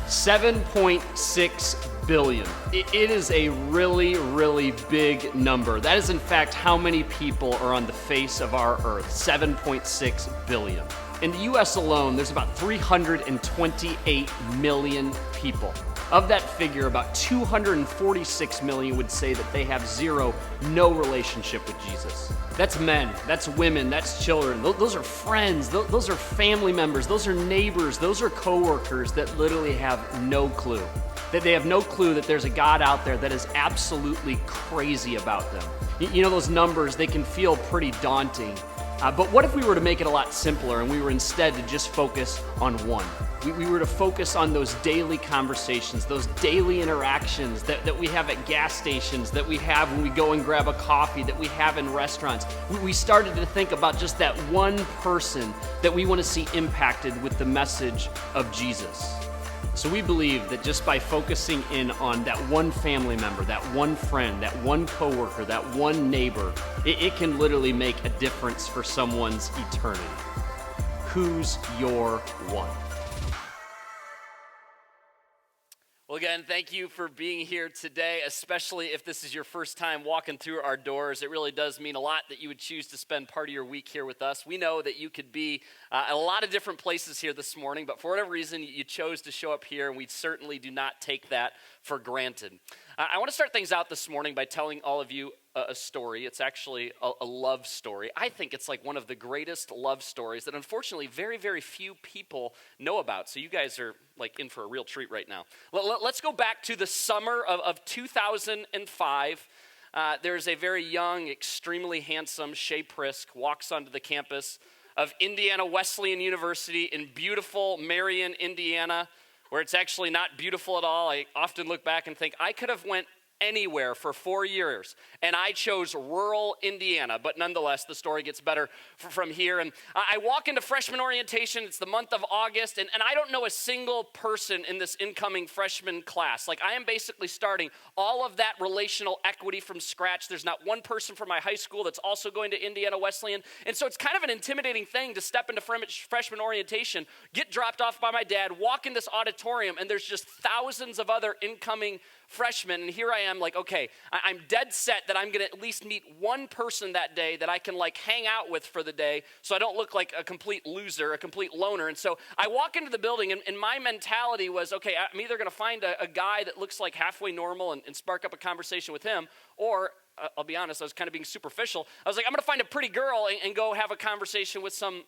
7.6 billion. It is a really, really big number. That is in fact how many people are on the face of our earth, 7.6 billion. In the US alone, there's about 328 million people. Of that figure, about 246 million would say that they have no relationship with Jesus. That's men, that's women, that's children. Those are friends, those are family members, those are neighbors, those are coworkers that literally have no clue. That they have no clue that there's a God out there that is absolutely crazy about them. You know, those numbers, they can feel pretty daunting. But what if we were to make it a lot simpler and we were instead to just focus on one? We were to focus on those daily conversations, those daily interactions that we have at gas stations, that we have when we go and grab a coffee, that we have in restaurants. We started to think about just that one person that we want to see impacted with the message of Jesus. So we believe that just by focusing in on that one family member, that one friend, that one coworker, that one neighbor, it can literally make a difference for someone's eternity. Who's your one? Well, again, thank you for being here today, especially if this is your first time walking through our doors. It really does mean a lot that you would choose to spend part of your week here with us. We know that you could be at a lot of different places here this morning, but for whatever reason, you chose to show up here, and we certainly do not take that for granted. I want to start things out this morning by telling all of you a story. It's actually a love story. I think it's like one of the greatest love stories that unfortunately very, very few people know about. So you guys are like in for a real treat right now. Let's go back to the summer of 2005. There's a very young, extremely handsome Shay Prisk walks onto the campus of Indiana Wesleyan University in beautiful Marion, Indiana, where it's actually not beautiful at all. I often look back and think I could have went anywhere for 4 years, and I chose rural Indiana, but nonetheless, the story gets better from here. And I walk into freshman orientation. It's the month of August, and I don't know a single person in this incoming freshman class. Like, I am basically starting all of that relational equity from scratch. There's not one person from my high school that's also going to Indiana Wesleyan, and so it's kind of an intimidating thing to step into freshman orientation, get dropped off by my dad, walk in this auditorium, and there's just thousands of other incoming freshmen, and here I am like, okay, I'm dead set that I'm gonna at least meet one person that day that I can like hang out with for the day so I don't look like a complete loser, a complete loner. And so I walk into the building, and my mentality was, okay, I'm either gonna find a guy that looks like halfway normal and spark up a conversation with him, or I'll be honest, I was kind of being superficial. I was like, I'm gonna find a pretty girl and go have a conversation with some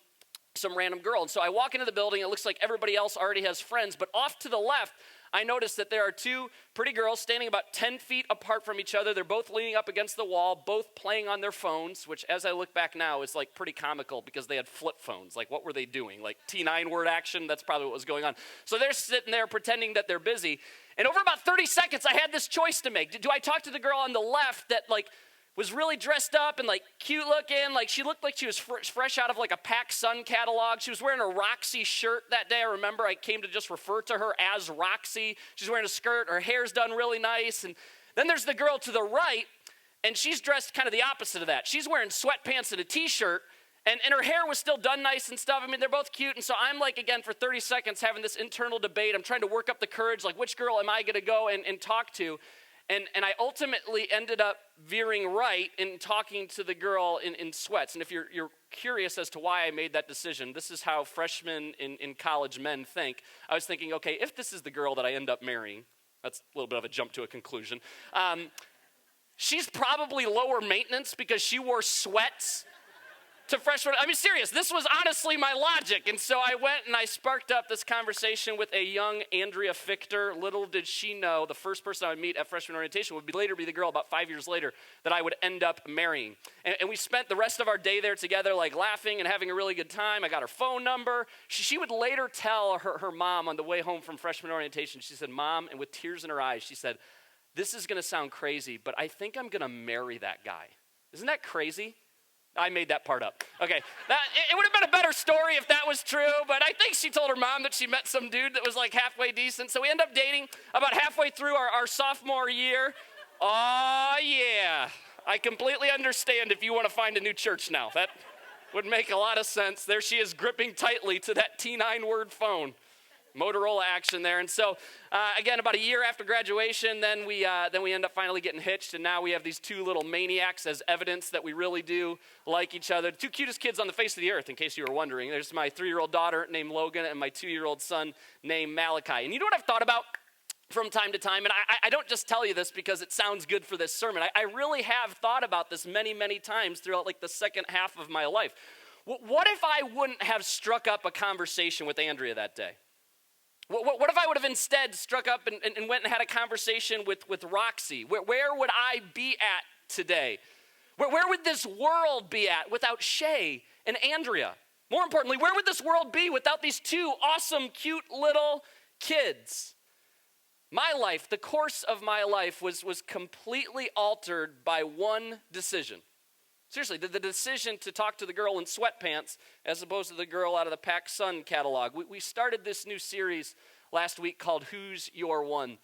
random girl. And so I walk into the building, it looks like everybody else already has friends, but off to the left, I noticed that there are two pretty girls standing about 10 feet apart from each other. They're both leaning up against the wall, both playing on their phones, which as I look back now is like pretty comical because they had flip phones. Like, what were they doing? Like T9 word action? That's probably what was going on. So they're sitting there pretending that they're busy. And over about 30 seconds, I had this choice to make. Do I talk to the girl on the left that like was really dressed up and like cute looking, like she looked like she was fresh out of like a PacSun catalog. She was wearing a Roxy shirt that day. I remember I came to just refer to her as Roxy. She's wearing a skirt, her hair's done really nice. And then there's the girl to the right, and she's dressed kind of the opposite of that. She's wearing sweatpants and a t-shirt, and her hair was still done nice and stuff. I mean, they're both cute. And so I'm like, again, for 30 seconds having this internal debate. I'm trying to work up the courage, like which girl am I gonna go and talk to? And I ultimately ended up veering right and talking to the girl in sweats. And if you're curious as to why I made that decision, this is how freshmen in college men think. I was thinking, okay, if this is the girl that I end up marrying, that's a little bit of a jump to a conclusion, she's probably lower maintenance because she wore sweats to freshman. I mean, serious, this was honestly my logic. And so I went and I sparked up this conversation with a young Andrea Fichter. Little did she know the first person I would meet at freshman orientation would later be the girl about 5 years later that I would end up marrying. And we spent the rest of our day there together, like laughing and having a really good time. I got her phone number. She would later tell her mom on the way home from freshman orientation, she said, Mom, and with tears in her eyes, she said, this is gonna sound crazy, but I think I'm gonna marry that guy. Isn't that crazy? I made that part up. Okay, it would have been a better story if that was true, but I think she told her mom that she met some dude that was like halfway decent. So we end up dating about halfway through our sophomore year. Oh, yeah. I completely understand if you want to find a new church now. That would make a lot of sense. There she is gripping tightly to that T9 word phone. Motorola action there. And so, again, about a year after graduation, then we end up finally getting hitched, and now we have these two little maniacs as evidence that we really do like each other. The two cutest kids on the face of the earth, in case you were wondering. There's my 3-year-old daughter named Logan and my 2-year-old son named Malachi. And you know what I've thought about from time to time? And I don't just tell you this because it sounds good for this sermon. I really have thought about this many, many times throughout like the second half of my life. What if I wouldn't have struck up a conversation with Andrea that day? What if I would have instead struck up and went and had a conversation with Roxy? Where would I be at today? Where would this world be at without Shay and Andrea? More importantly, where would this world be without these two awesome, cute little kids? My life, the course of my life was completely altered by one decision. Seriously, the decision to talk to the girl in sweatpants as opposed to the girl out of the PacSun catalog. We started this new series last week called Who's Your One?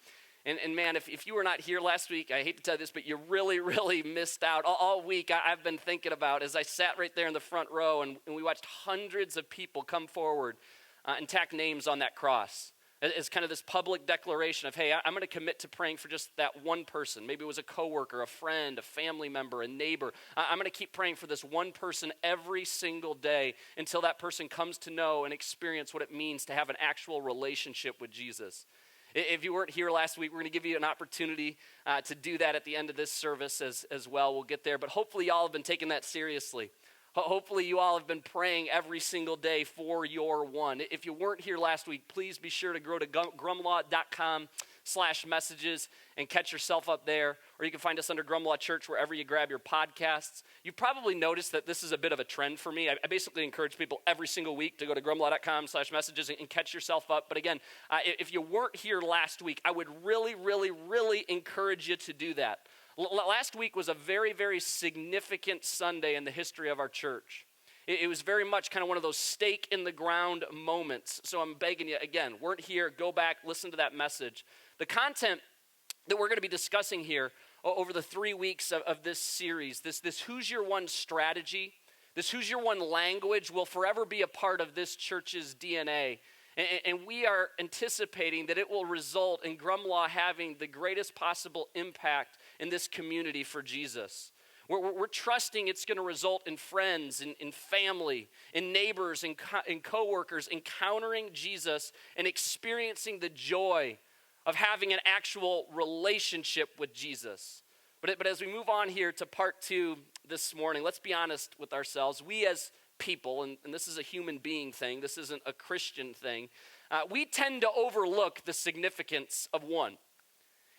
And man, if you were not here last week, I hate to tell you this, but you really, really missed out. All week I've been thinking about as I sat right there in the front row and we watched hundreds of people come forward and tack names on that cross. As kind of this public declaration of, hey, I'm going to commit to praying for just that one person. Maybe it was a coworker, a friend, a family member, a neighbor. I'm going to keep praying for this one person every single day until that person comes to know and experience what it means to have an actual relationship with Jesus. If you weren't here last week, we're going to give you an opportunity to do that at the end of this service as well. We'll get there, but hopefully y'all have been taking that seriously. Hopefully you all have been praying every single day for your one. If you weren't here last week, please be sure to go to grumlaw.com/messages and catch yourself up there. Or you can find us under Grumlaw Church wherever you grab your podcasts. You've probably noticed that this is a bit of a trend for me. I basically encourage people every single week to go to grumlaw.com/messages and catch yourself up. But again, if you weren't here last week, I would really, really, really encourage you to do that. Last week was a very, very significant Sunday in the history of our church. It was very much kind of one of those stake in the ground moments. So I'm begging you, again, weren't here, go back, listen to that message. The content that we're going to be discussing here over the 3 weeks of this series, this Who's Your One strategy, this Who's Your One language will forever be a part of this church's DNA. And we are anticipating that it will result in Grumlaw having the greatest possible impact in this community for Jesus. We're trusting it's going to result in friends, in family, in neighbors, in coworkers encountering Jesus and experiencing the joy of having an actual relationship with Jesus. But as we move on here to part 2 this morning, let's be honest with ourselves. We as people, and this is a human being thing, this isn't a Christian thing, we tend to overlook the significance of one.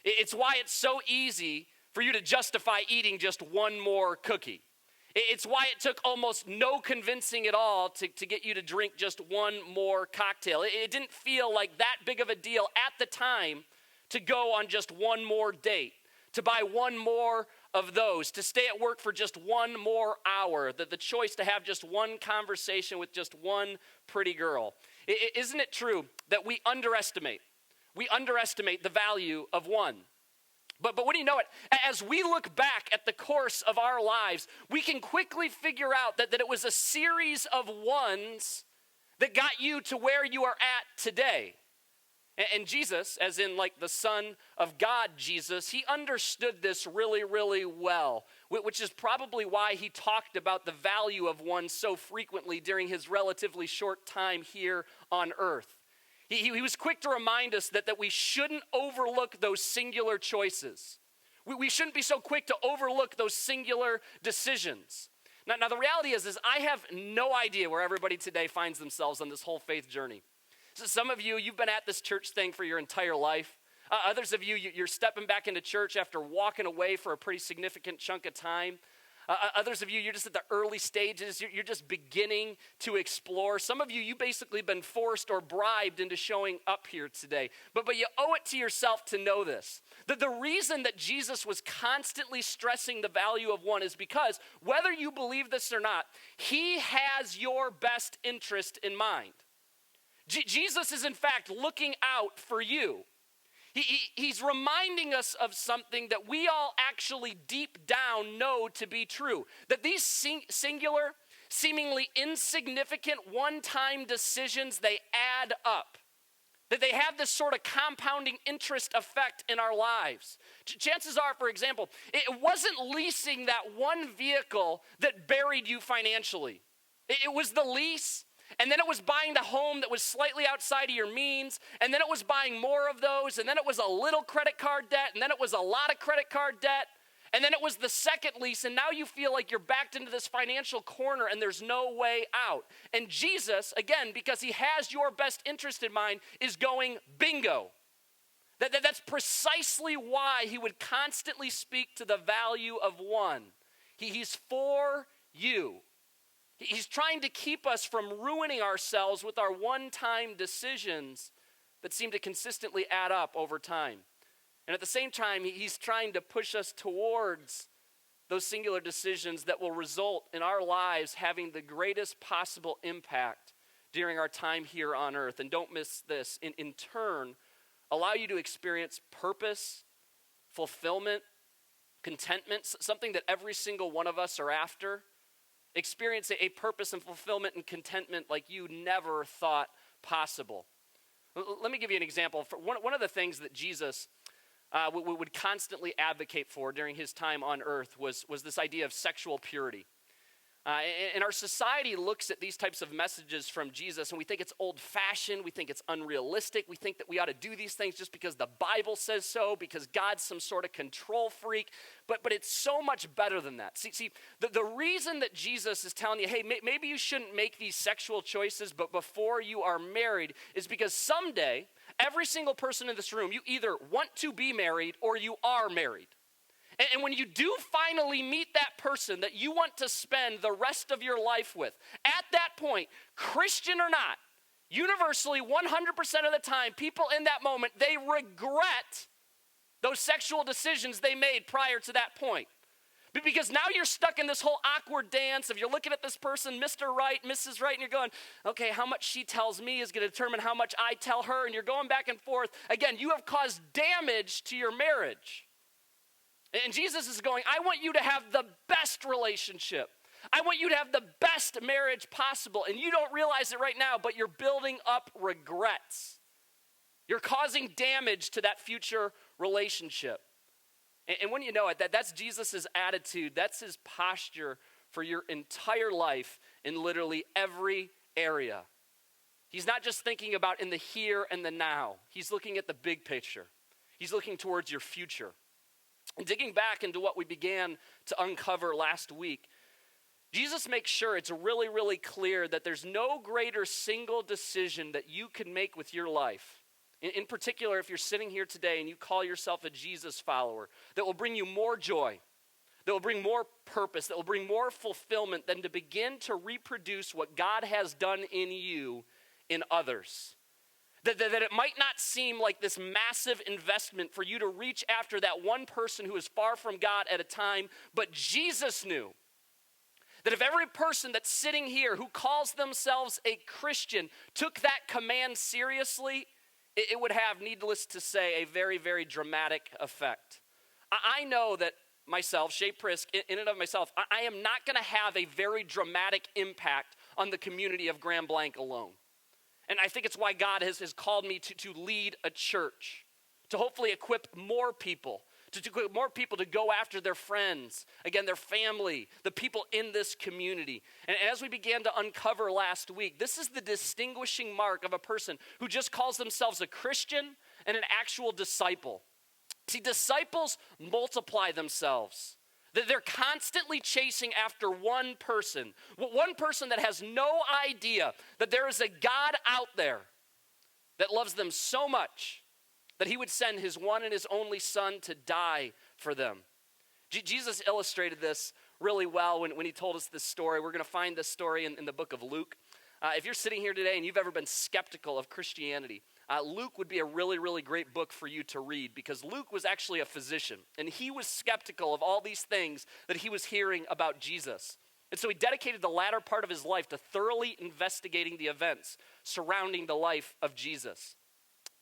It's why it's so easy for you to justify eating just one more cookie. It's why it took almost no convincing at all to get you to drink just one more cocktail. It didn't feel like that big of a deal at the time to go on just one more date, to buy one more of those, to stay at work for just one more hour, the choice to have just one conversation with just one pretty girl. Isn't it true that we underestimate the value of one? But what do you know it? As we look back at the course of our lives, we can quickly figure out that it was a series of ones that got you to where you are at today. And Jesus, as in like the Son of God, Jesus, he understood this really, really well, which is probably why he talked about the value of one so frequently during his relatively short time here on earth. He was quick to remind us that we shouldn't overlook those singular choices. We shouldn't be so quick to overlook those singular decisions. Now the reality is I have no idea where everybody today finds themselves on this whole faith journey. So some of you, you've been at this church thing for your entire life. Others of you, you're stepping back into church after walking away for a pretty significant chunk of time. Others of you, you're just at the early stages. You're just beginning to explore. Some of you, you've basically been forced or bribed into showing up here today. But you owe it to yourself to know this. That the reason that Jesus was constantly stressing the value of one is because, whether you believe this or not, he has your best interest in mind. Jesus is in fact looking out for you. He's reminding us of something that we all actually deep down know to be true. That these singular, seemingly insignificant one-time decisions, they add up. That they have this sort of compounding interest effect in our lives. Chances are, for example, it wasn't leasing that one vehicle that buried you financially. It was the lease, and then it was buying the home that was slightly outside of your means, and then it was buying more of those, and then it was a little credit card debt, and then it was a lot of credit card debt, and then it was the second lease, and now you feel like you're backed into this financial corner and there's no way out. And Jesus, again, because he has your best interest in mind, is going bingo. That's precisely why he would constantly speak to the value of one. He's for you. He's trying to keep us from ruining ourselves with our one-time decisions that seem to consistently add up over time. And at the same time, he's trying to push us towards those singular decisions that will result in our lives having the greatest possible impact during our time here on earth. And don't miss this, in turn, allow you to experience purpose, fulfillment, contentment, something that every single one of us are after. Experience a purpose and fulfillment and contentment like you never thought possible. Let me give you an example. One of the things that Jesus would constantly advocate for during his time on earth was this idea of sexual purity. And our society looks at these types of messages from Jesus and we think it's old-fashioned, we think it's unrealistic, we think that we ought to do these things just because the Bible says so, because God's some sort of control freak, but it's so much better than that. See, the reason that Jesus is telling you, hey, maybe you shouldn't make these sexual choices but before you are married is because someday, every single person in this room, you either want to be married or you are married. And when you do finally meet that person that you want to spend the rest of your life with, at that point, Christian or not, universally 100% of the time, people in that moment, they regret those sexual decisions they made prior to that point. Because now you're stuck in this whole awkward dance of you're looking at this person, Mr. Right, Mrs. Right, and you're going, okay, how much she tells me is going to determine how much I tell her, and you're going back and forth. Again, you have caused damage to your marriage. And Jesus is going, I want you to have the best relationship. I want you to have the best marriage possible. And you don't realize it right now, but you're building up regrets. You're causing damage to that future relationship. And when you know it, that's Jesus' attitude, that's his posture for your entire life in literally every area. He's not just thinking about in the here and the now. He's looking at the big picture. He's looking towards your future. And digging back into what we began to uncover last week, Jesus makes sure it's really, really clear that there's no greater single decision that you can make with your life. In particular, if you're sitting here today and you call yourself a Jesus follower, that will bring you more joy, that will bring more purpose, that will bring more fulfillment than to begin to reproduce what God has done in you in others. That it might not seem like this massive investment for you to reach after that one person who is far from God at a time, but Jesus knew that if every person that's sitting here who calls themselves a Christian took that command seriously, it would have, needless to say, a very, very dramatic effect. I know that myself, Shay Prisk, in and of myself, I am not going to have a very dramatic impact on the community of Grand Blanc alone. And I think it's why God has called me to lead a church, to hopefully equip more people, to equip more people to go after their friends, again, their family, the people in this community. And as we began to uncover last week, this is the distinguishing mark of a person who just calls themselves a Christian and an actual disciple. See, disciples multiply themselves. They're constantly chasing after one person that has no idea that there is a God out there that loves them so much that he would send his one and his only son to die for them. Jesus illustrated this really well when he told us this story. We're going to find this story in the book of Luke. If you're sitting here today and you've ever been skeptical of Christianity, Luke would be a really, really great book for you to read because Luke was actually a physician and he was skeptical of all these things that he was hearing about Jesus. And so he dedicated the latter part of his life to thoroughly investigating the events surrounding the life of Jesus.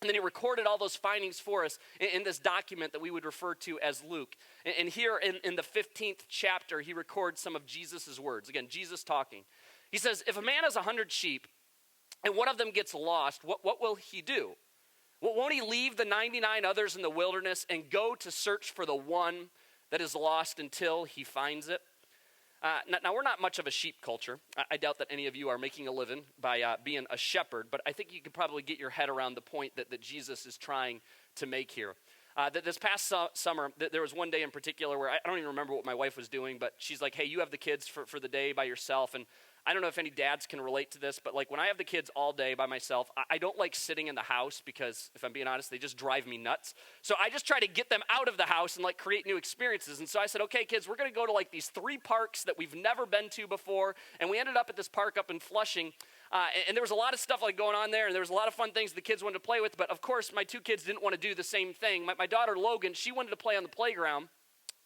And then he recorded all those findings for us in this document that we would refer to as Luke. And here in the 15th chapter, he records some of Jesus' words. Again, Jesus talking. He says, if a man has 100 sheep, and one of them gets lost, what will he do? Won't he leave the 99 others in the wilderness and go to search for the one that is lost until he finds it? Now, we're not much of a sheep culture. I doubt that any of you are making a living by being a shepherd, but I think you can probably get your head around the point that Jesus is trying to make here. This past summer, there was one day in particular where I don't even remember what my wife was doing, but she's like, hey, you have the kids for the day by yourself. And I don't know if any dads can relate to this, but like when I have the kids all day by myself, I don't like sitting in the house because, if I'm being honest, they just drive me nuts. So I just try to get them out of the house and like create new experiences. And so I said, okay, kids, we're going to go to like these 3 parks that we've never been to before. And we ended up at this park up in Flushing. And there was a lot of stuff like going on there, and there was a lot of fun things the kids wanted to play with. But of course, my 2 kids didn't want to do the same thing. My daughter, Logan, she wanted to play on the playground.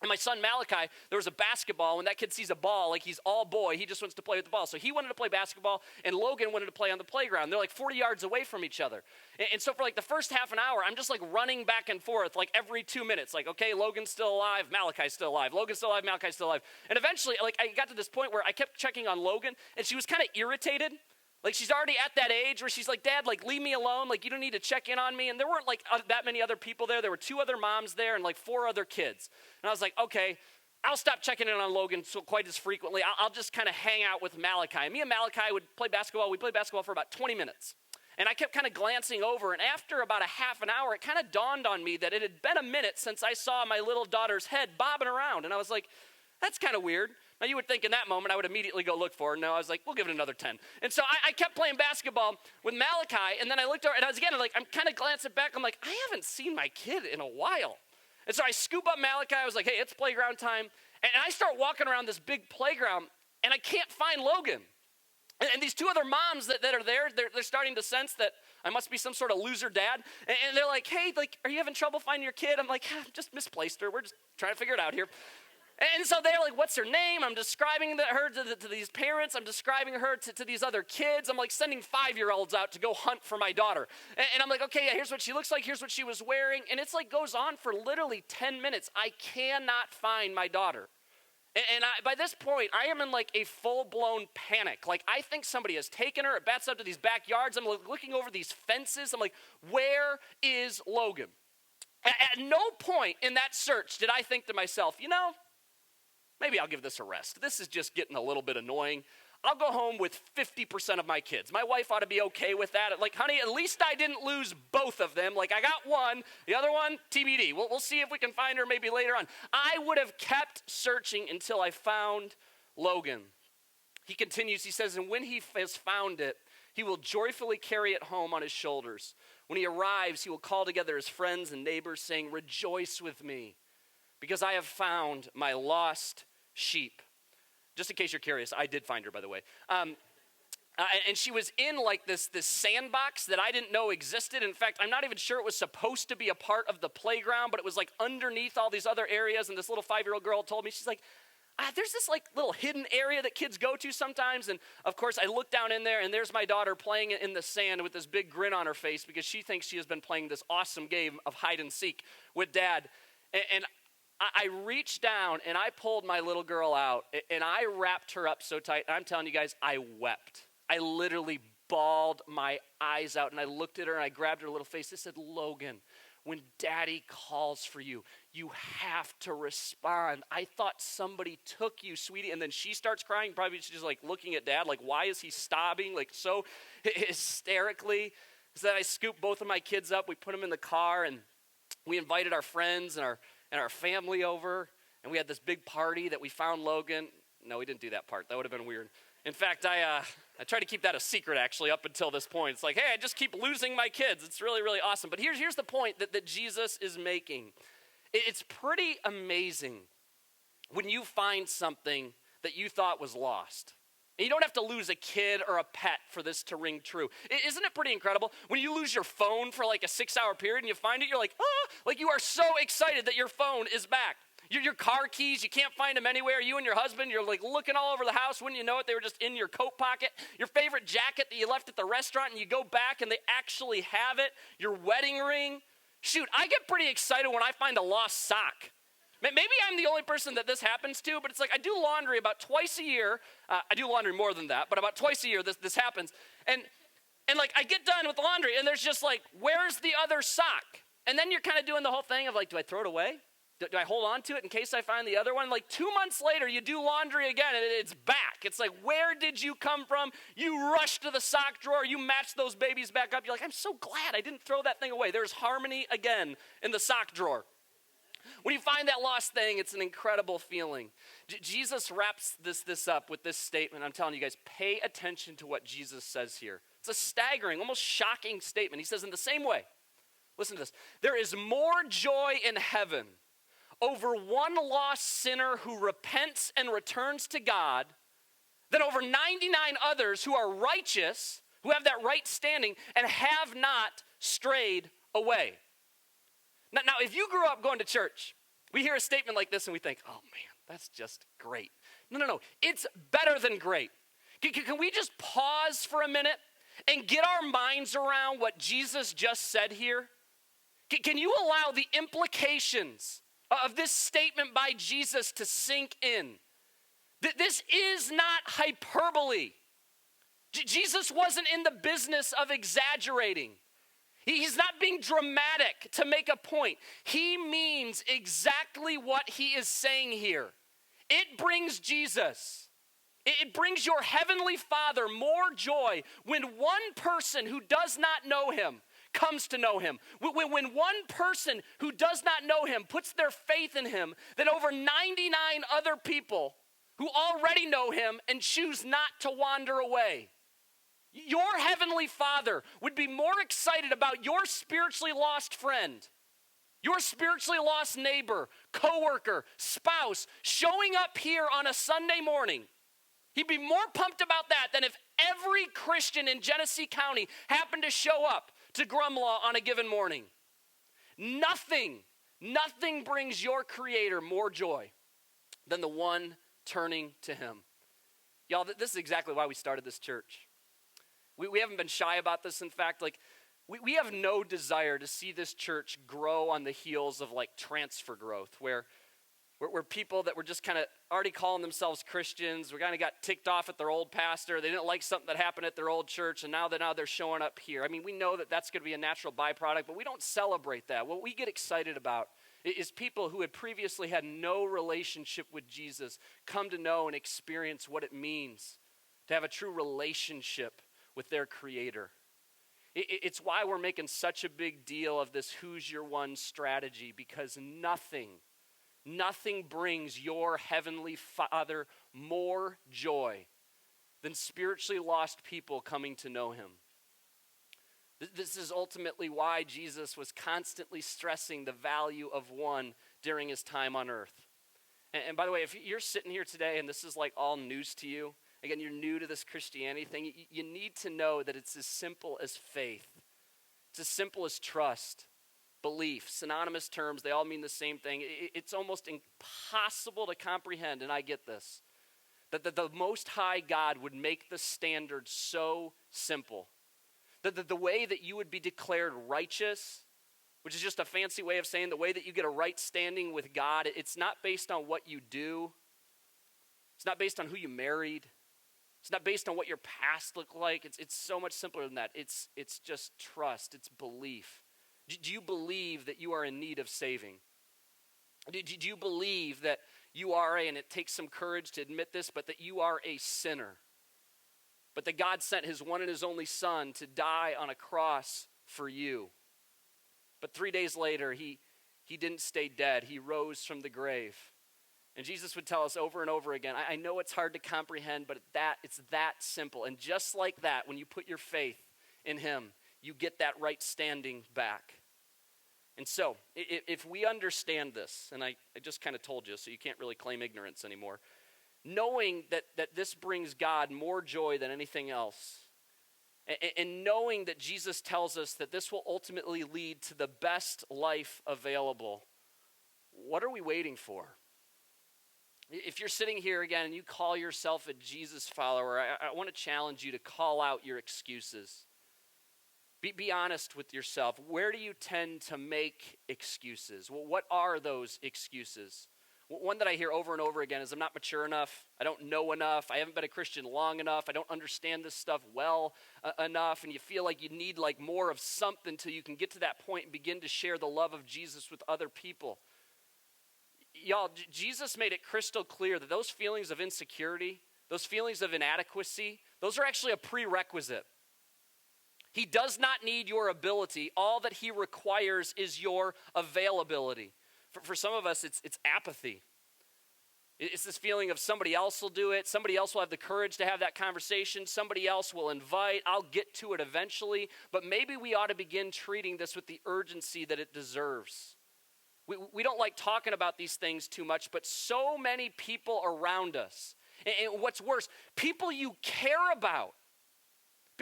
And my son, Malachi, there was a basketball. When that kid sees a ball, like he's all boy, he just wants to play with the ball. So he wanted to play basketball, and Logan wanted to play on the playground. They're like 40 yards away from each other. And so for like the first half an hour, I'm just like running back and forth like every 2 minutes. Like, okay, Logan's still alive, Malachi's still alive. Logan's still alive, Malachi's still alive. And eventually, like I got to this point where I kept checking on Logan, and she was kind of irritated. Like she's already at that age where she's like, Dad, like leave me alone. Like you don't need to check in on me. And there weren't like that many other people there. There were 2 other moms there and like 4 other kids. And I was like, okay, I'll stop checking in on Logan so quite as frequently. I'll just kind of hang out with Malachi. Me and Malachi would play basketball. We played basketball for about 20 minutes. And I kept kind of glancing over. And after about a half an hour, it kind of dawned on me that it had been a minute since I saw my little daughter's head bobbing around. And I was like, that's kind of weird. Now, you would think in that moment I would immediately go look for her. No, I was like, we'll give it another 10. And so I kept playing basketball with Malachi, and then I looked over, and I was again, like, I'm kind of glancing back. I'm like, I haven't seen my kid in a while. And so I scoop up Malachi. I was like, hey, it's playground time. And I start walking around this big playground, and I can't find Logan. And these 2 other moms that are there, they're starting to sense that I must be some sort of loser dad. And they're like, hey, like, are you having trouble finding your kid? I'm like, just misplaced her. We're just trying to figure it out here. And so they're like, what's her name? I'm describing her to these parents. I'm describing her to these other kids. I'm like sending 5-year-olds out to go hunt for my daughter. And I'm like, okay, yeah, here's what she looks like. Here's what she was wearing. And it's like goes on for literally 10 minutes. I cannot find my daughter. And by this point, I am in like a full-blown panic. Like I think somebody has taken her. It bats up to these backyards. I'm looking over these fences. I'm like, where is Logan? At no point in that search did I think to myself, you know, maybe I'll give this a rest. This is just getting a little bit annoying. I'll go home with 50% of my kids. My wife ought to be okay with that. Like, honey, at least I didn't lose both of them. Like, I got one. The other one, TBD. We'll see if we can find her maybe later on. I would have kept searching until I found Logan. He continues, he says, and when he has found it, he will joyfully carry it home on his shoulders. When he arrives, he will call together his friends and neighbors, saying, rejoice with me, because I have found my lost sheep. Just in case you're curious, I did find her, by the way. And she was in like this sandbox that I didn't know existed. In fact, I'm not even sure it was supposed to be a part of the playground, but it was like underneath all these other areas. And this little 5-year-old girl told me, she's like, there's this like little hidden area that kids go to sometimes. And of course, I look down in there, and there's my daughter playing in the sand with this big grin on her face because she thinks she has been playing this awesome game of hide and seek with Dad. And I reached down and I pulled my little girl out and I wrapped her up so tight. And I'm telling you guys, I wept. I literally bawled my eyes out, and I looked at her and I grabbed her little face. I said, Logan, when Daddy calls for you, you have to respond. I thought somebody took you, sweetie. And then she starts crying, probably she's like looking at Dad, like, why is he sobbing? Like so hysterically. So then I scooped both of my kids up. We put them in the car, and we invited our friends and our family over, and we had this big party that we found Logan. No, we didn't do that part. That would have been weird. In fact, I tried to keep that a secret, actually, up until this point. It's like, hey, I just keep losing my kids. It's really, really awesome. But here's the point that Jesus is making. It's pretty amazing when you find something that you thought was lost. And you don't have to lose a kid or a pet for this to ring true. Isn't it pretty incredible? When you lose your phone for like a 6-hour period and you find it, you're like, like you are so excited that your phone is back. Your car keys, you can't find them anywhere. You and your husband, you're like looking all over the house. Wouldn't you know it? They were just in your coat pocket. Your favorite jacket that you left at the restaurant, and you go back and they actually have it. Your wedding ring. Shoot, I get pretty excited when I find a lost sock. Maybe I'm the only person that this happens to, but it's like I do laundry about twice a year. I do laundry more than that, but about twice a year this happens. And And like, I get done with the laundry and there's just like, where's the other sock? And then you're kind of doing the whole thing of like, do I throw it away? Do I hold on to it in case I find the other one? Like 2 months later, you do laundry again and it's back. It's like, where did you come from? You rush to the sock drawer. You match those babies back up. You're like, I'm so glad I didn't throw that thing away. There's harmony again in the sock drawer. When you find that lost thing, it's an incredible feeling. Jesus wraps this up with this statement. I'm telling you guys, pay attention to what Jesus says here. It's a staggering, almost shocking statement. He says in the same way, listen to this, there is more joy in heaven over one lost sinner who repents and returns to God than over 99 others who are righteous, who have that right standing, and have not strayed away. Now, if you grew up going to church, we hear a statement like this and we think, oh man, that's just great. No, it's better than great. Can we just pause for a minute and get our minds around what Jesus just said here? Can you allow the implications of this statement by Jesus to sink in? This is not hyperbole. Jesus wasn't in the business of exaggerating. He's not being dramatic to make a point. He means exactly what he is saying here. It brings Jesus, it brings your heavenly Father more joy when one person who does not know him comes to know him. When one person who does not know him puts their faith in him, than over 99 other people who already know him and choose not to wander away. Your heavenly Father would be more excited about your spiritually lost friend, your spiritually lost neighbor, coworker, spouse, showing up here on a Sunday morning. He'd be more pumped about that than if every Christian in Genesee County happened to show up to Grumlaw on a given morning. Nothing brings your Creator more joy than the one turning to him. Y'all, this is exactly why we started this church. We haven't been shy about this. In fact, like we have no desire to see this church grow on the heels of like transfer growth, where people that were just kind of already calling themselves Christians, we kind of got ticked off at their old pastor. They didn't like something that happened at their old church, and now they're showing up here. I mean, we know that that's going to be a natural byproduct, but we don't celebrate that. What we get excited about is people who had previously had no relationship with Jesus come to know and experience what it means to have a true relationship with their Creator. It's why we're making such a big deal of this Who's Your One strategy, because nothing brings your heavenly Father more joy than spiritually lost people coming to know him. This is ultimately why Jesus was constantly stressing the value of one during his time on earth. And by the way, if you're sitting here today and this is like all news to you, again, you're new to this Christianity thing, you need to know that it's as simple as faith. It's as simple as trust, belief, synonymous terms. They all mean the same thing. It's almost impossible to comprehend, and I get this, that the Most High God would make the standard so simple. That the way that you would be declared righteous, which is just a fancy way of saying the way that you get a right standing with God, it's not based on what you do. It's not based on who you married. It's not based on what your past looked like. It's so much simpler than that. It's just trust. It's belief. Do you believe that you are in need of saving? Do you believe that you are and it takes some courage to admit this, but that you are a sinner? But that God sent his one and his only Son to die on a cross for you. But 3 days later, he didn't stay dead. He rose from the grave. And Jesus would tell us over and over again, I know it's hard to comprehend, but it's that simple. And just like that, when you put your faith in him, you get that right standing back. And so, if we understand this, and I just kind of told you, so you can't really claim ignorance anymore, knowing that this brings God more joy than anything else, and knowing that Jesus tells us that this will ultimately lead to the best life available, what are we waiting for? If you're sitting here again and you call yourself a Jesus follower, I want to challenge you to call out your excuses. Be honest with yourself. Where do you tend to make excuses? Well, what are those excuses? One that I hear over and over again is, I'm not mature enough, I don't know enough, I haven't been a Christian long enough, I don't understand this stuff well enough, and you feel like you need like more of something till you can get to that point and begin to share the love of Jesus with other people. Y'all, Jesus made it crystal clear that those feelings of insecurity, those feelings of inadequacy, those are actually a prerequisite. He does not need your ability. All that he requires is your availability. For some of us, it's apathy. It's this feeling of somebody else will do it. Somebody else will have the courage to have that conversation. Somebody else will invite. I'll get to it eventually. But maybe we ought to begin treating this with the urgency that it deserves. We don't like talking about these things too much, but so many people around us, and what's worse, people you care about,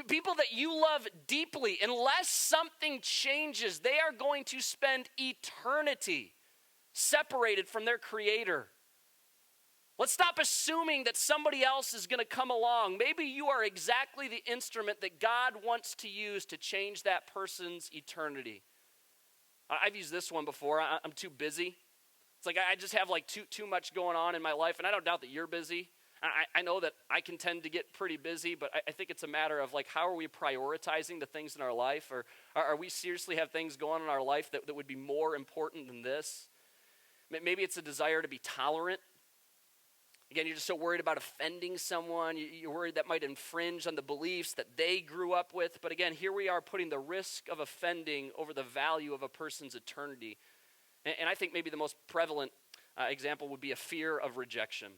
people that you love deeply, unless something changes, they are going to spend eternity separated from their Creator. Let's stop assuming that somebody else is going to come along. Maybe you are exactly the instrument that God wants to use to change that person's eternity. I've used this one before. I'm too busy. It's like I just have like too much going on in my life, and I don't doubt that you're busy. I know that I can tend to get pretty busy, but I think it's a matter of like, how are we prioritizing the things in our life? Or are we seriously have things going on in our life that would be more important than this? Maybe it's a desire to be tolerant. Again, you're just so worried about offending someone. You're worried that might infringe on the beliefs that they grew up with. But again, here we are putting the risk of offending over the value of a person's eternity. And I think maybe the most prevalent example would be a fear of rejection.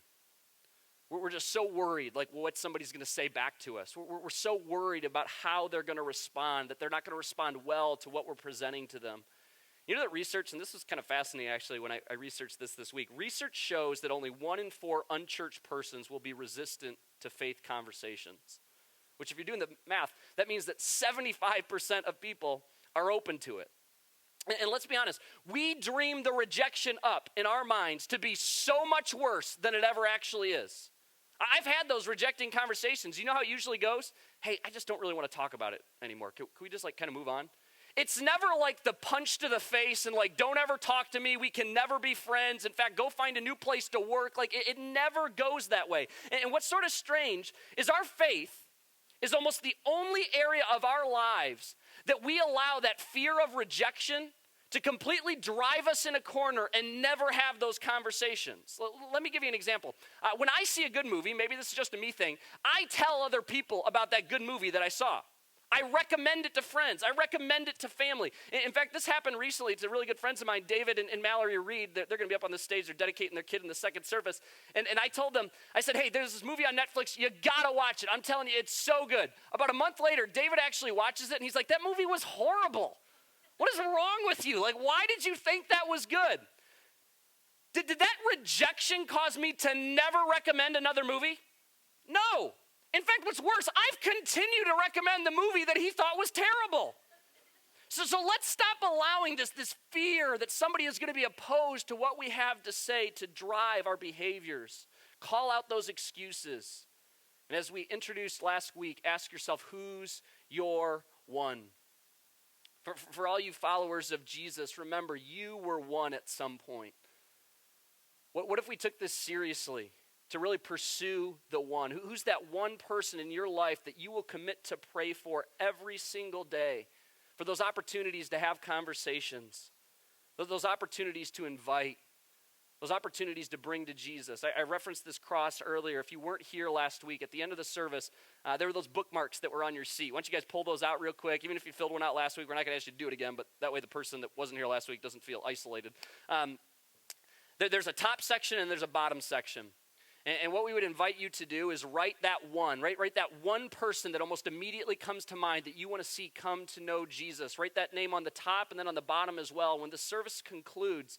We're just so worried, like what somebody's going to say back to us. We're so worried about how they're going to respond, that they're not going to respond well to what we're presenting to them. You know that research, and this was kind of fascinating actually when I researched this week, research shows that only 1 in 4 unchurched persons will be resistant to faith conversations, which if you're doing the math, that means that 75% of people are open to it. And let's be honest, we dream the rejection up in our minds to be so much worse than it ever actually is. I've had those rejecting conversations. You know how it usually goes? Hey, I just don't really want to talk about it anymore. Can we just like kind of move on? It's never like the punch to the face and like, don't ever talk to me. We can never be friends. In fact, go find a new place to work. Like it never goes that way. And what's sort of strange is our faith is almost the only area of our lives that we allow that fear of rejection to completely drive us in a corner and never have those conversations. Let me give you an example. When I see a good movie, maybe this is just a me thing, I tell other people about that good movie that I saw. I recommend it to friends. I recommend it to family. In fact, this happened recently to really good friends of mine, David and Mallory Reed. They're going to be up on the stage. They're dedicating their kid in the second service. And I told them, I said, hey, there's this movie on Netflix. You got to watch it. I'm telling you, it's so good. About a month later, David actually watches it, and he's like, that movie was horrible. What is wrong with you? Like, why did you think that was good? Did that rejection cause me to never recommend another movie? No. In fact, what's worse, I've continued to recommend the movie that he thought was terrible. So let's stop allowing this fear that somebody is going to be opposed to what we have to say to drive our behaviors. Call out those excuses. And as we introduced last week, ask yourself, who's your one? For all you followers of Jesus, remember, you were one at some point. What if we took this seriously? To really pursue the one. Who's that one person in your life that you will commit to pray for every single day? For those opportunities to have conversations, those opportunities to invite, those opportunities to bring to Jesus. I referenced this cross earlier. If you weren't here last week, at the end of the service, there were those bookmarks that were on your seat. Why don't you guys pull those out real quick? Even if you filled one out last week, we're not going to ask you to do it again, but that way the person that wasn't here last week doesn't feel isolated. There's a top section and there's a bottom section. And what we would invite you to do is write that one, right? Write that one person that almost immediately comes to mind that you want to see come to know Jesus. Write that name on the top and then on the bottom as well. When the service concludes,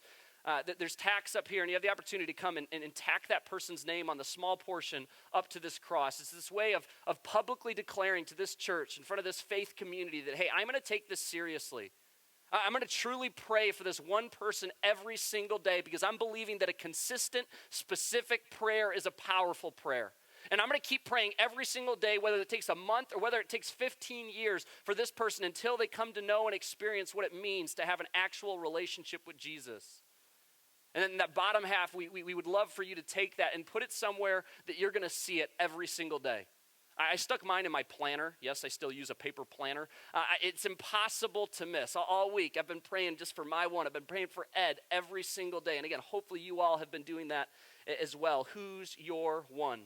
there's tacks up here, and you have the opportunity to come and tack that person's name on the small portion up to this cross. It's this way of publicly declaring to this church in front of this faith community that, hey, I'm going to take this seriously. I'm going to truly pray for this one person every single day because I'm believing that a consistent, specific prayer is a powerful prayer. And I'm going to keep praying every single day, whether it takes a month or whether it takes 15 years for this person until they come to know and experience what it means to have an actual relationship with Jesus. And then that bottom half, we would love for you to take that and put it somewhere that you're going to see it every single day. I stuck mine in my planner. Yes, I still use a paper planner. It's impossible to miss. All week, I've been praying just for my one. I've been praying for Ed every single day. And again, hopefully you all have been doing that as well. Who's your one?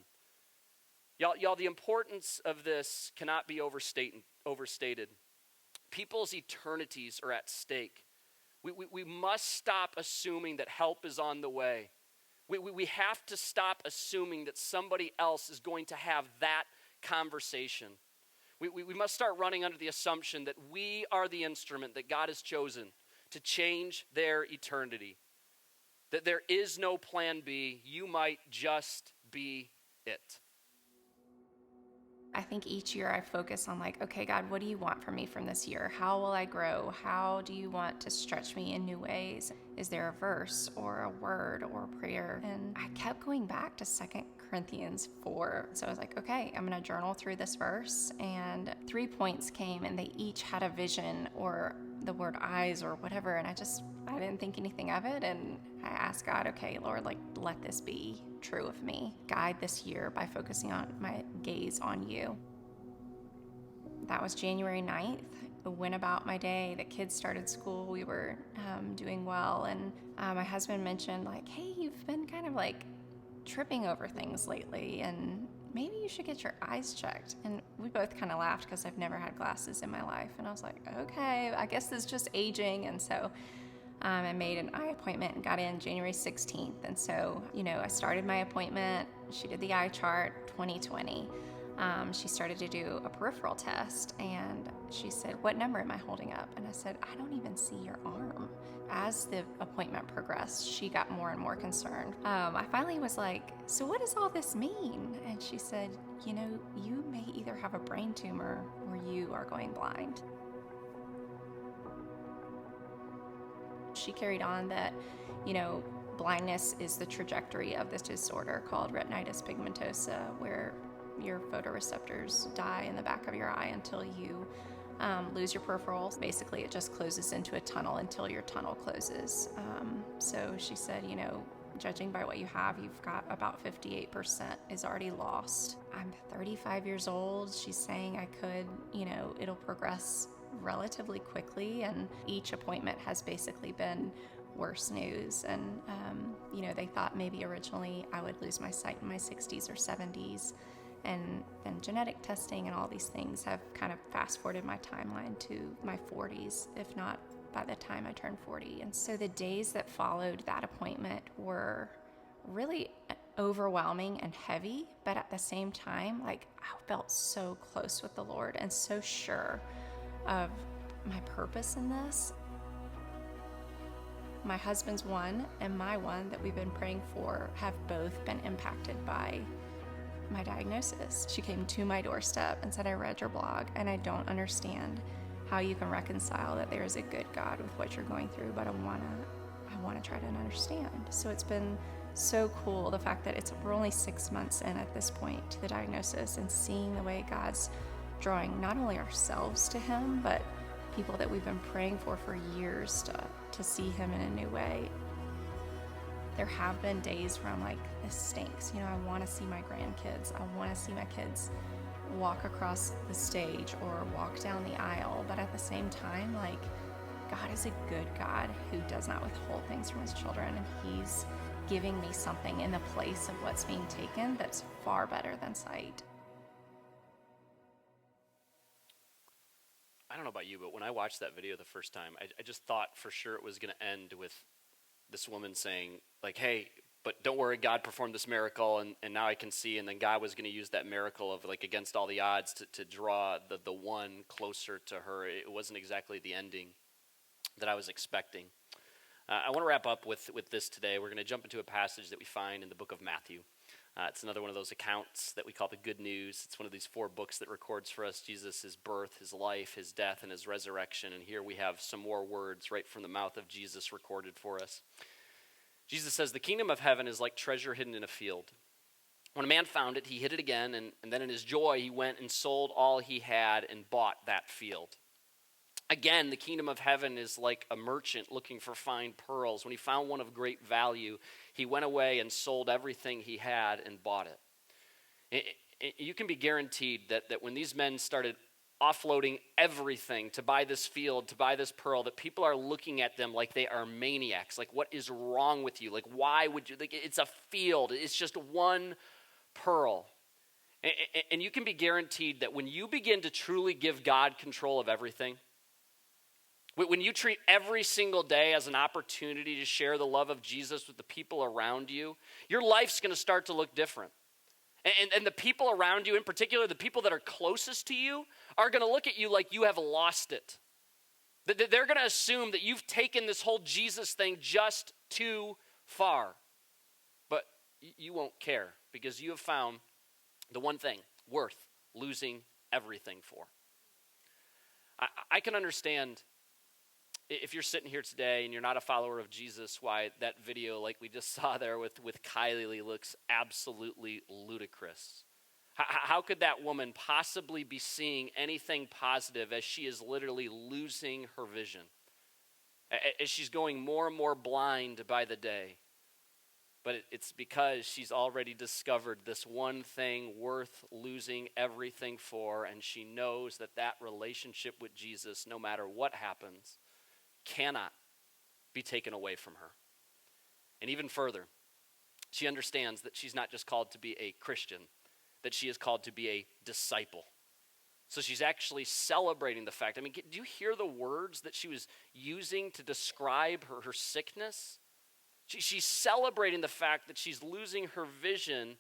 Y'all, the importance of this cannot be overstated. People's eternities are at stake. We must stop assuming that help is on the way. We have to stop assuming that somebody else is going to have that conversation. We must start running under the assumption that we are the instrument that God has chosen to change their eternity. That there is no plan B. You might just be it. I think each year I focus on like, okay, God, what do you want from me from this year? How will I grow? How do you want to stretch me in new ways? Is there a verse or a word or a prayer? And I kept going back to 2 Corinthians 4. So I was like, okay, I'm going to journal through this verse. And 3 points came and they each had a vision or the word eyes or whatever. And I didn't think anything of it. And I asked God, okay, Lord, like, let this be true of me. Guide this year by focusing on my gaze on you. That was January 9th. I went about my day. The kids started school. We were doing well. And my husband mentioned like, hey, you've been kind of like tripping over things lately and maybe you should get your eyes checked. And we both kind of laughed because I've never had glasses in my life. And I was like, okay, I guess this is just aging. And so I made an eye appointment and got in January 16th. And so, I started my appointment. She did the eye chart, 20/20. She started to do a peripheral test and she said, what number am I holding up? And I said, I don't even see your arm. As the appointment progressed, she got more and more concerned. I finally was like, so what does all this mean? And she said, you may either have a brain tumor or you are going blind. She carried on that, blindness is the trajectory of this disorder called retinitis pigmentosa, where your photoreceptors die in the back of your eye until you lose your peripherals. Basically, it just closes into a tunnel until your tunnel closes. So she said, judging by what you have, you've got about 58% is already lost. I'm 35 years old. She's saying I could, it'll progress relatively quickly, and each appointment has basically been worse news. And, they thought maybe originally I would lose my sight in my 60s or 70s. And then genetic testing and all these things have kind of fast forwarded my timeline to my 40s, if not by the time I turned 40. And so the days that followed that appointment were really overwhelming and heavy, but at the same time, like, I felt so close with the Lord and so sure of my purpose in this. My husband's one and my one that we've been praying for have both been impacted by my diagnosis. She came to my doorstep and said, I read your blog and I don't understand how you can reconcile that there is a good God with what you're going through, but I want to try to understand. So it's been so cool, the fact that we're only 6 months in at this point to the diagnosis, and seeing the way God's drawing not only ourselves to him, but people that we've been praying for years to see him in a new way. There have been days where I'm like, this stinks. I want to see my grandkids. I want to see my kids walk across the stage or walk down the aisle. But at the same time, like, God is a good God who does not withhold things from his children. And he's giving me something in the place of what's being taken that's far better than sight. I don't know about you, but when I watched that video the first time, I just thought for sure it was going to end with this woman saying, like, hey, but don't worry, God performed this miracle, and now I can see. And then God was going to use that miracle of, like, against all the odds to draw the one closer to her. It wasn't exactly the ending that I was expecting. I want to wrap up with this today. We're going to jump into a passage that we find in the book of Matthew. It's another one of those accounts that we call the good news. It's one of these 4 books that records for us Jesus' birth, his life, his death, and his resurrection. And here we have some more words right from the mouth of Jesus recorded for us. Jesus says, the kingdom of heaven is like treasure hidden in a field. When a man found it, he hid it again, and then in his joy he went and sold all he had and bought that field. Again, the kingdom of heaven is like a merchant looking for fine pearls. When he found one of great value, he went away and sold everything he had and bought it. You can be guaranteed that when these men started offloading everything to buy this field, to buy this pearl, that people are looking at them like they are maniacs. Like, what is wrong with you? Like, why would you? Like, it's a field. It's just one pearl. And you can be guaranteed that when you begin to truly give God control of everything, when you treat every single day as an opportunity to share the love of Jesus with the people around you, your life's going to start to look different. And the people around you, in particular, the people that are closest to you, are going to look at you like you have lost it. They're going to assume that you've taken this whole Jesus thing just too far. But you won't care because you have found the one thing worth losing everything for. I can understand if you're sitting here today and you're not a follower of Jesus, why that video like we just saw there with Kylie looks absolutely ludicrous. How could that woman possibly be seeing anything positive as she is literally losing her vision? As she's going more and more blind by the day. But it's because she's already discovered this one thing worth losing everything for, and she knows that relationship with Jesus, no matter what happens, cannot be taken away from her. And even further, she understands that she's not just called to be a Christian, that she is called to be a disciple. So she's actually celebrating the fact. I mean, do you hear the words that she was using to describe her sickness? She's celebrating the fact that she's losing her vision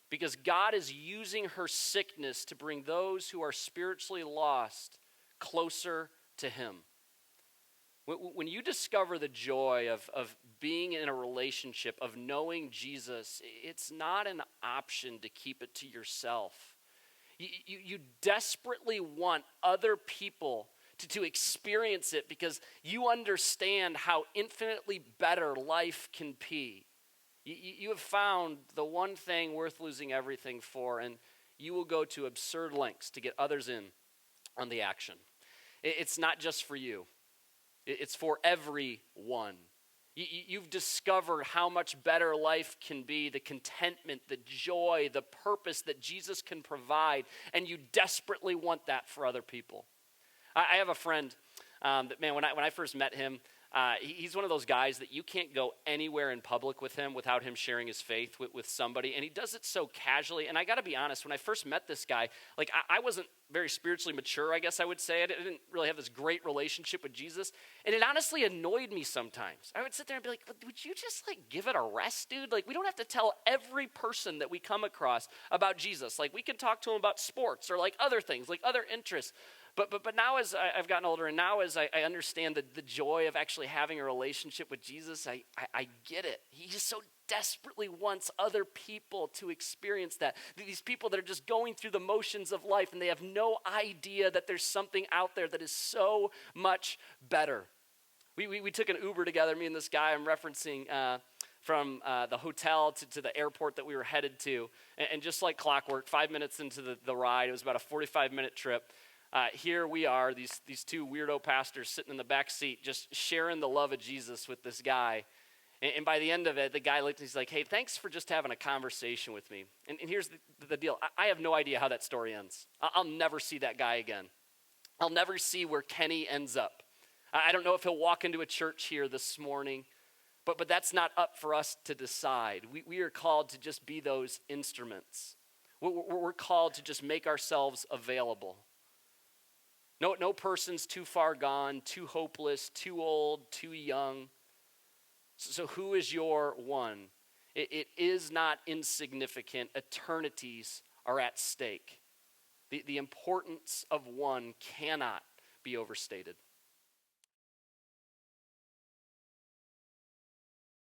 because God is using her sickness to bring those who are spiritually lost closer to him. When you discover the joy of being in a relationship, of knowing Jesus, it's not an option to keep it to yourself. You desperately want other people to experience it because you understand how infinitely better life can be. You have found the one thing worth losing everything for, and you will go to absurd lengths to get others in on the action. It's not just for you. It's for everyone. You've discovered how much better life can be, the contentment, the joy, the purpose that Jesus can provide, and you desperately want that for other people. I have a friend that, man, when I first met him, he's one of those guys that you can't go anywhere in public with him without him sharing his faith with somebody, and he does it so casually. And I got to be honest, when I first met this guy, like I wasn't very spiritually mature, I guess I would say. I didn't really have this great relationship with Jesus, and it honestly annoyed me sometimes. I would sit there and be like, would you just like give it a rest, dude? Like, we don't have to tell every person that we come across about Jesus. Like, we can talk to him about sports or like other things, like other interests. But now as I've gotten older, and now as I understand the joy of actually having a relationship with Jesus, I get it. He just so desperately wants other people to experience that. These people that are just going through the motions of life, and they have no idea that there's something out there that is so much better. We took an Uber together, me and this guy I'm referencing, from the hotel to the airport that we were headed to. And just like clockwork, 5 minutes into the ride, it was about a 45-minute trip. Here we are, these two weirdo pastors sitting in the back seat, just sharing the love of Jesus with this guy. And by the end of it, the guy looked and he's like, hey, thanks for just having a conversation with me. And here's the deal. I have no idea how that story ends. I'll never see that guy again. I'll never see where Kenny ends up. I don't know if he'll walk into a church here this morning, but that's not up for us to decide. We are called to just be those instruments. We're called to just make ourselves available. No person's too far gone, too hopeless, too old, too young. So who is your one? It is not insignificant. Eternities are at stake. The importance of one cannot be overstated.